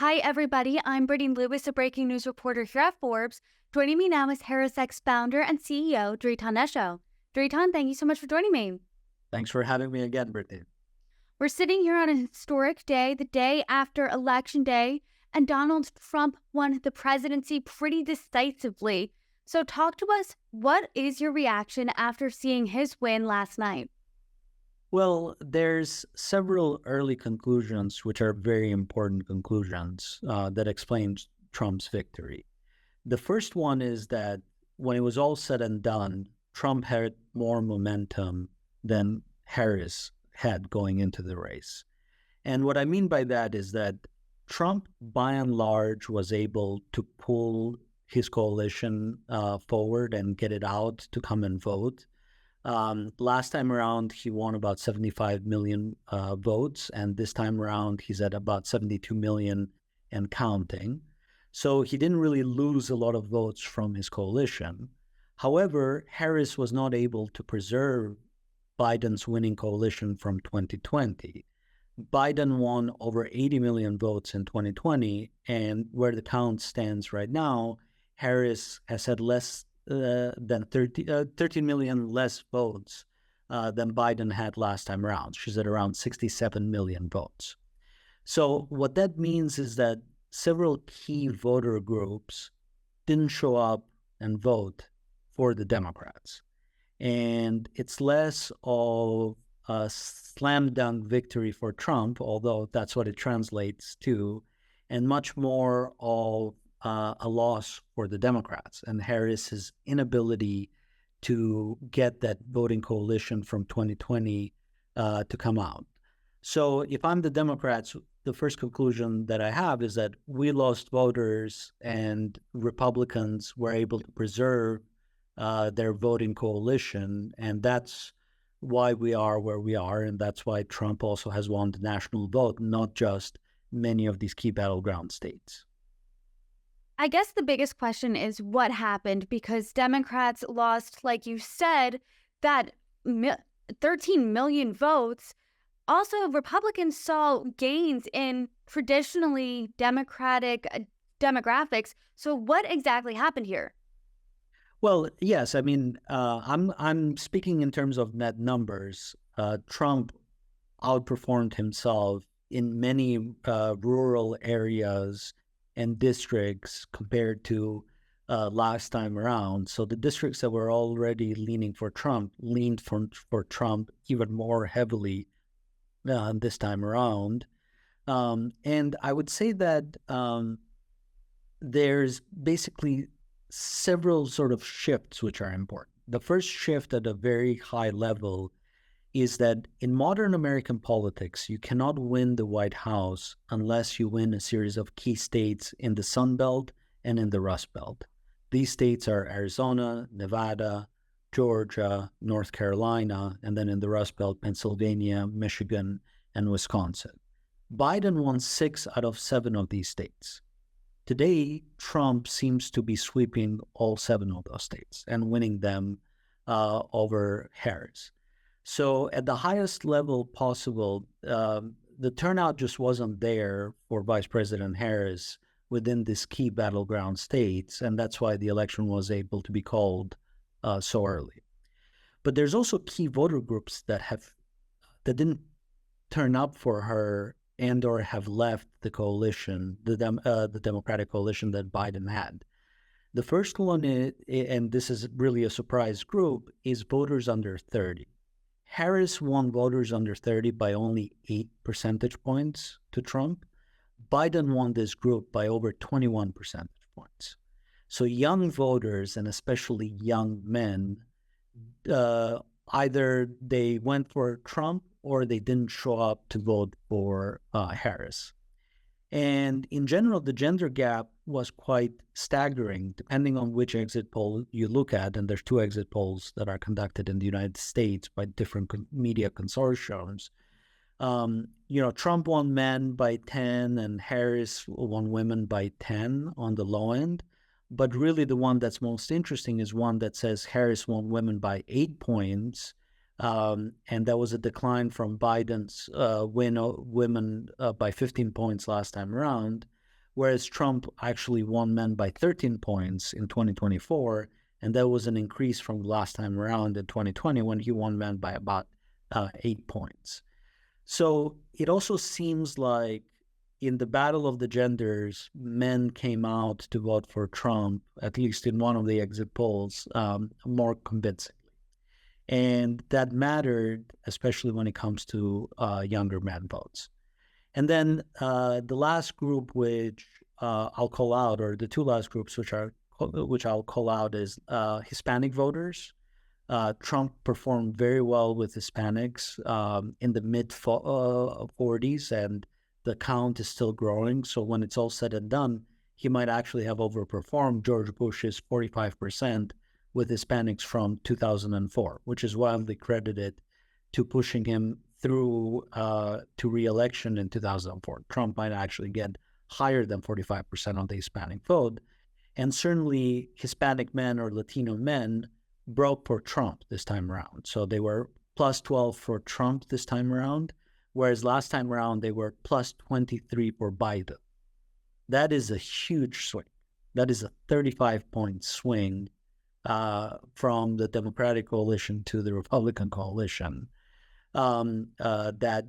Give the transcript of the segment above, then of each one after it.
Hi, everybody. I'm Brittany Lewis, a breaking news reporter here at Forbes. Joining me now is HarrisX founder and CEO Dritan Nesho. Dritan, thank you so much for joining me. Thanks for having me again, Brittany. We're sitting here on a historic day, the day after Election Day, and Donald Trump won the presidency pretty decisively. So talk to us. What is your reaction after seeing his win last night? Well, there's several early conclusions, which are very important conclusions that explain Trump's victory. The first one is that when it was all said and done, Trump had more momentum than Harris had going into the race. And what I mean by that is that Trump, by and large, was able to pull his coalition forward and get it out to come and vote. Last time around, he won about 75 million votes, and this time around, he's at about 72 million and counting. So he didn't really lose a lot of votes from his coalition. However, Harris was not able to preserve Biden's winning coalition from 2020. Biden won over 80 million votes in 2020, and where the count stands right now, Harris has had less than 13 million less votes than Biden had last time around. She's at around 67 million votes. So what that means is that several key voter groups didn't show up and vote for the Democrats. And it's less of a slam dunk victory for Trump, although that's what it translates to, and much more of a loss for the Democrats and Harris's inability to get that voting coalition from 2020 to come out. So if I'm the Democrats, the first conclusion that I have is that we lost voters and Republicans were able to preserve their voting coalition. And that's why we are where we are. And that's why Trump also has won the national vote, not just many of these key battleground states. I guess the biggest question is what happened, because Democrats lost, like you said, that 13 million votes. Also, Republicans saw gains in traditionally Democratic demographics. So what exactly happened here? Well, yes. I mean, I'm speaking in terms of net numbers. Trump outperformed himself in many rural areas and districts compared to last time around. So the districts that were already leaning for Trump leaned for Trump even more heavily this time around. And I would say that there's basically several sort of shifts which are important. The first shift at a very high level is that in modern American politics, you cannot win the White House unless you win a series of key states in the Sun Belt and in the Rust Belt. These states are Arizona, Nevada, Georgia, North Carolina, and then in the Rust Belt, Pennsylvania, Michigan, and Wisconsin. Biden won 6 out of 7 of these states. Today, Trump seems to be sweeping all 7 of those states and winning them over Harris. So at the highest level possible, the turnout just wasn't there for Vice President Harris within these key battleground states, and that's why the election was able to be called so early. But there's also key voter groups that didn't turn up for her and or have left the coalition, the Democratic coalition that Biden had. The first one, and this is really a surprise group, is voters under 30. Harris won voters under 30 by only 8 percentage points to Trump. Biden won this group by over 21 percentage points. So young voters, and especially young men, either they went for Trump or they didn't show up to vote for Harris. And in general, the gender gap was quite staggering, depending on which exit poll you look at. And there's 2 exit polls that are conducted in the United States by different media consortiums. Trump won men by 10 and Harris won women by 10 on the low end. But really the one that's most interesting is one that says Harris won women by 8 points. And that was a decline from Biden's win women by 15 points last time around. whereas Trump actually won men by 13 points in 2024, and that was an increase from the last time around in 2020 when he won men by about 8 points. So it also seems like in the battle of the genders, men came out to vote for Trump, at least in one of the exit polls, more convincingly. And that mattered, especially when it comes to younger men votes. And then the last group, which I'll call out, or the two last groups, which I'll call out, is Hispanic voters. Trump performed very well with Hispanics in the mid 40s, and the count is still growing. So when it's all said and done, he might actually have overperformed George Bush's 45% with Hispanics from 2004, which is widely credited to pushing him through to re-election in 2004. Trump might actually get higher than 45% on the Hispanic vote. And certainly Hispanic men or Latino men broke for Trump this time around. So they were plus 12 for Trump this time around, whereas last time around they were plus 23 for Biden. That is a huge swing. That is a 35-point swing from the Democratic coalition to the Republican coalition that,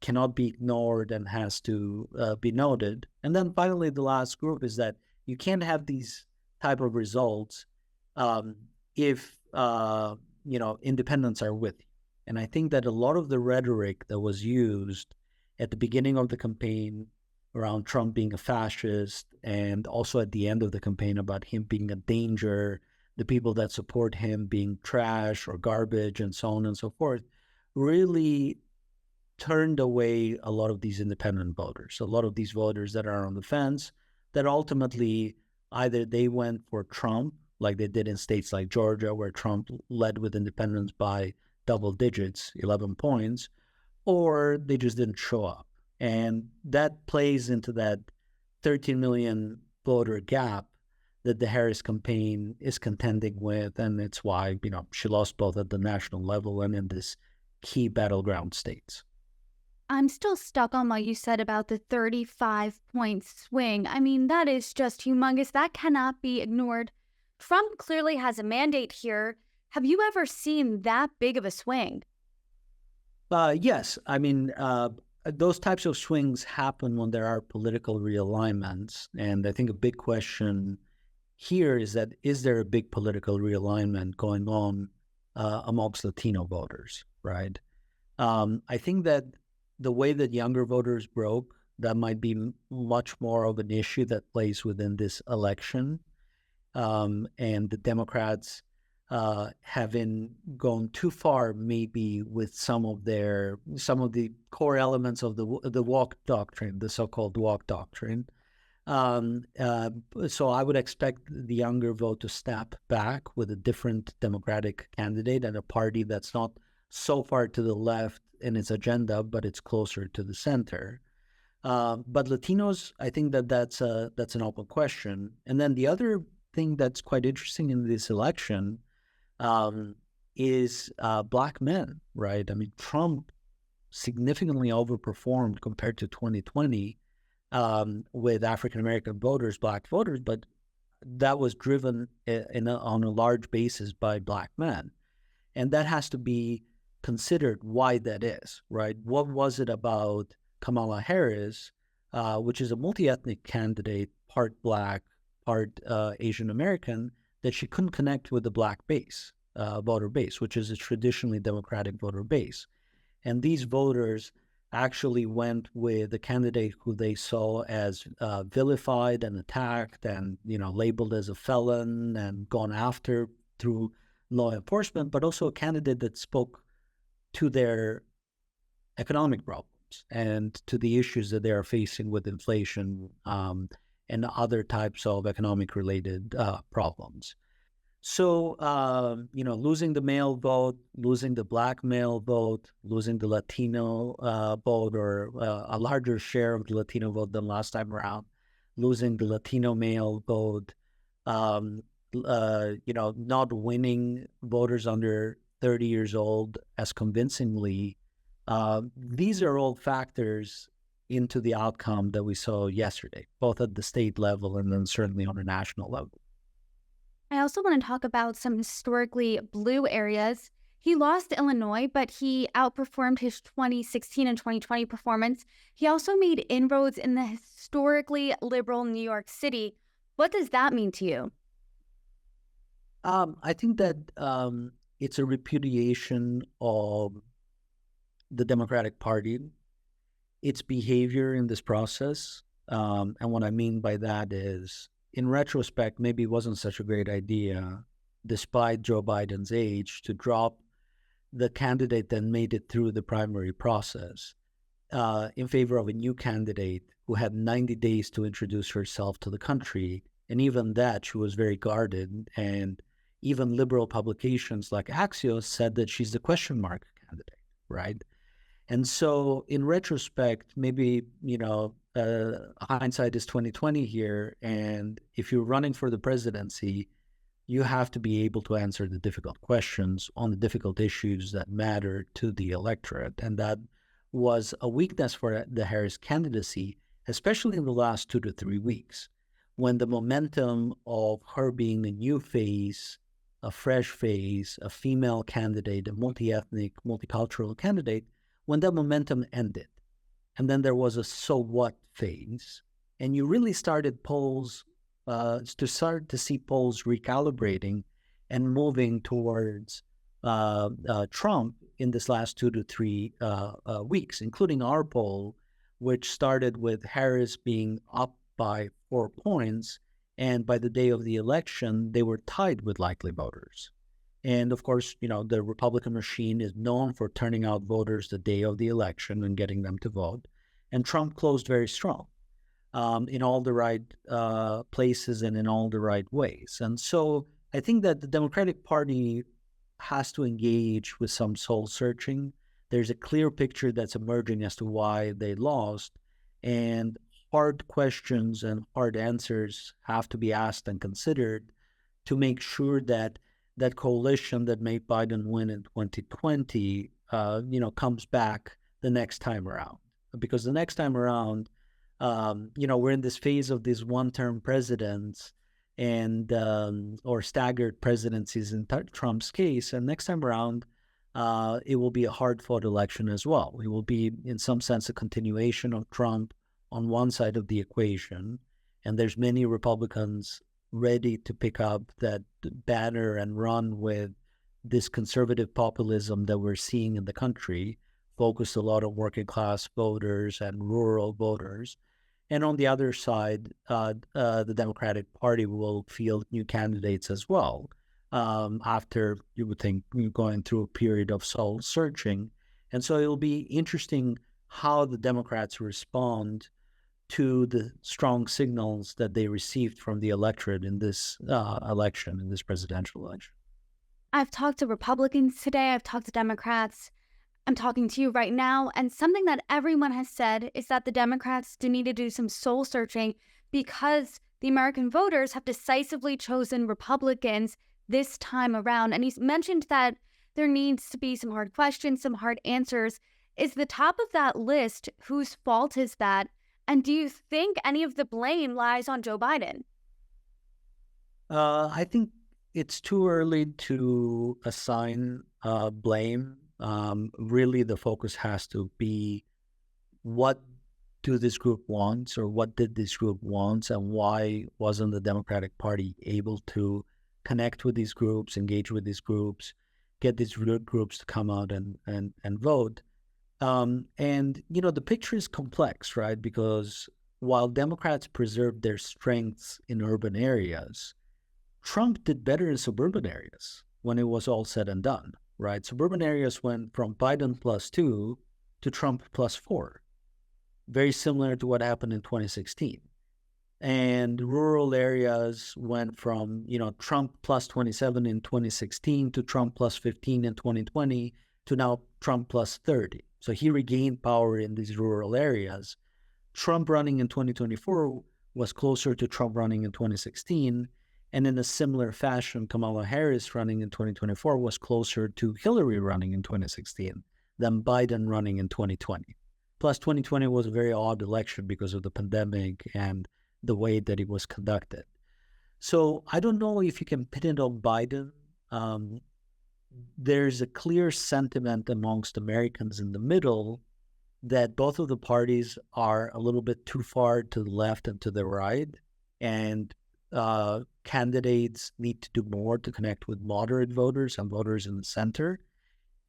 cannot be ignored and has to be noted. And then finally, the last group is that you can't have these type of results if independents are with you. And I think that a lot of the rhetoric that was used at the beginning of the campaign around Trump being a fascist, and also at the end of the campaign about him being a danger, the people that support him being trash or garbage, and so on and so forth, really turned away a lot of these independent voters, a lot of these voters that are on the fence, that ultimately either they went for Trump, like they did in states like Georgia, where Trump led with independents by double digits, 11 points, or they just didn't show up. And that plays into that 13 million voter gap that the Harris campaign is contending with. And it's why, she lost both at the national level and in this key battleground states. I'm still stuck on what you said about the 35-point swing. I mean, that is just humongous. That cannot be ignored. Trump clearly has a mandate here. Have you ever seen that big of a swing? Yes. I mean, those types of swings happen when there are political realignments. And I think a big question here is that, is there a big political realignment going on amongst Latino voters, right? I think that the way that younger voters broke, that might be much more of an issue that plays within this election. And the Democrats having gone too far, maybe with some of the core elements of the walk doctrine, the so-called walk doctrine. So I would expect the younger vote to step back with a different Democratic candidate and a party that's not so far to the left in its agenda, but it's closer to the center. But Latinos, I think that's an open question. And then the other thing that's quite interesting in this election is Black men, right? I mean, Trump significantly overperformed compared to 2020 with African-American voters, Black voters, but that was driven on a large basis by Black men. And that has to be considered why that is, right? What was it about Kamala Harris, which is a multi-ethnic candidate, part Black, part Asian American, that she couldn't connect with the Black base, voter base, which is a traditionally Democratic voter base. And these voters actually went with a candidate who they saw as vilified and attacked and, labeled as a felon and gone after through law enforcement, but also a candidate that spoke to their economic problems and to the issues that they are facing with inflation and other types of economic-related problems. So, losing the male vote, losing the Black male vote, losing the Latino vote, or a larger share of the Latino vote than last time around, losing the Latino male vote, not winning voters under 30 years old as convincingly. These are all factors into the outcome that we saw yesterday, both at the state level and then certainly on a national level. I also want to talk about some historically blue areas. He lost Illinois, but he outperformed his 2016 and 2020 performance. He also made inroads in the historically liberal New York City. What does that mean to you? I think that it's a repudiation of the Democratic Party, its behavior in this process. And what I mean by that is, in retrospect, maybe it wasn't such a great idea, despite Joe Biden's age, to drop the candidate that made it through the primary process in favor of a new candidate who had 90 days to introduce herself to the country. And even that, she was very guarded. And even liberal publications like Axios said that she's the question mark candidate, right? And so in retrospect, maybe, hindsight is 2020 here. And if you're running for the presidency, you have to be able to answer the difficult questions on the difficult issues that matter to the electorate. And that was a weakness for the Harris candidacy, especially in the last 2 to 3 weeks, when the momentum of her being a new face, a fresh face, a female candidate, a multi-ethnic, multicultural candidate, when that momentum ended. And then there was a so what phase. And you really started polls to start to see polls recalibrating and moving towards Trump in this last 2 to 3 weeks, including our poll, which started with Harris being up by 4 points. And by the day of the election, they were tied with likely voters. And of course, the Republican machine is known for turning out voters the day of the election and getting them to vote. And Trump closed very strong in all the right places and in all the right ways. And so I think that the Democratic Party has to engage with some soul searching. There's a clear picture that's emerging as to why they lost. And hard questions and hard answers have to be asked and considered to make sure that that coalition that made Biden win in 2020, comes back the next time around. Because the next time around, we're in this phase of these one-term presidents and or staggered presidencies in Trump's case. And next time around, it will be a hard-fought election as well. It will be, in some sense, a continuation of Trump on one side of the equation, and there's many Republicans ready to pick up that banner and run with this conservative populism that we're seeing in the country, focused a lot on working class voters and rural voters. And on the other side, the Democratic Party will field new candidates as well, after, you would think, going through a period of soul searching. And so it'll be interesting how the Democrats respond to the strong signals that they received from the electorate in this election, in this presidential election. I've talked to Republicans today, I've talked to Democrats, I'm talking to you right now, and something that everyone has said is that the Democrats do need to do some soul searching because the American voters have decisively chosen Republicans this time around. And he's mentioned that there needs to be some hard questions, some hard answers. Is the top of that list, whose fault is that? And do you think any of the blame lies on Joe Biden? I think it's too early to assign blame. Really, the focus has to be, what do this group want, or what did this group want, and why wasn't the Democratic Party able to connect with these groups, engage with these groups, get these groups to come out and vote. And the picture is complex, right? Because while Democrats preserved their strengths in urban areas, Trump did better in suburban areas when it was all said and done, right? Suburban areas went from Biden +2 to Trump +4, very similar to what happened in 2016. And rural areas went from, Trump +27 in 2016 to Trump +15 in 2020 to now Trump +30. So he regained power in these rural areas. Trump running in 2024 was closer to Trump running in 2016. And in a similar fashion, Kamala Harris running in 2024 was closer to Hillary running in 2016 than Biden running in 2020. Plus, 2020 was a very odd election because of the pandemic and the way that it was conducted. So I don't know if you can pin it on Biden. There's a clear sentiment amongst Americans in the middle that both of the parties are a little bit too far to the left and to the right, and candidates need to do more to connect with moderate voters and voters in the center.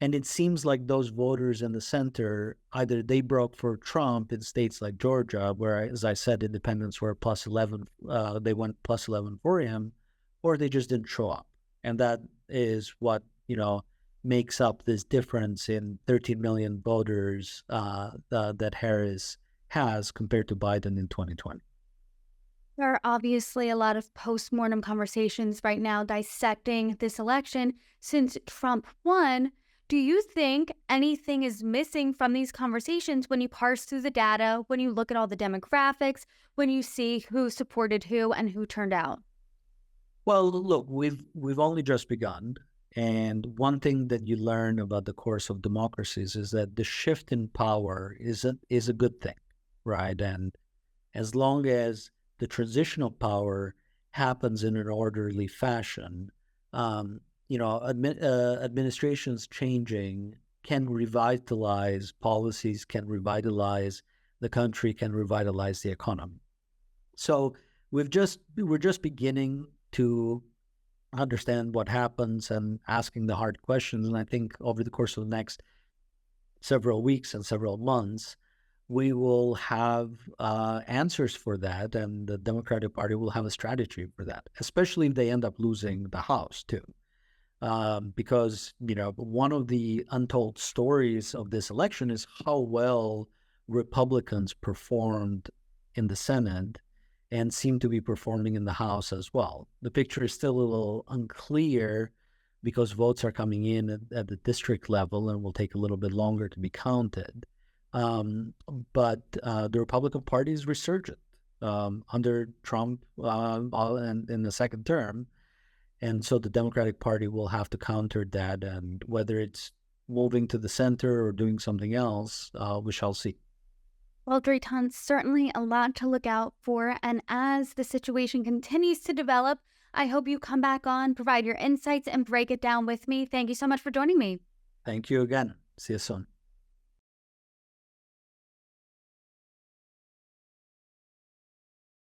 And it seems like those voters in the center, either they broke for Trump in states like Georgia, where, as I said, independents were plus 11, they went plus 11 for him, or they just didn't show up. And that is what, makes up this difference in 13 million voters that Harris has compared to Biden in 2020. There are obviously a lot of post-mortem conversations right now dissecting this election since Trump won. Do you think anything is missing from these conversations when you parse through the data, when you look at all the demographics, when you see who supported who and who turned out? Well, look, we've only just begun. And one thing that you learn about the course of democracies is that the shift in power is a good thing, right? And as long as the transitional power happens in an orderly fashion, administrations changing can revitalize policies, can revitalize the country, can revitalize the economy. So we're just beginning to understand what happens and asking the hard questions. And I think over the course of the next several weeks and several months, we will have answers for that, and the Democratic Party will have a strategy for that, especially if they end up losing the House too. Because, one of the untold stories of this election is how well Republicans performed in the Senate and seem to be performing in the House as well. The picture is still a little unclear because votes are coming in at the district level and will take a little bit longer to be counted. But the Republican Party is resurgent under Trump and in the second term. And so the Democratic Party will have to counter that. And whether it's moving to the center or doing something else, we shall see. Well, Dritan, certainly a lot to look out for. And as the situation continues to develop, I hope you come back on, provide your insights, and break it down with me. Thank you so much for joining me. Thank you again. See you soon.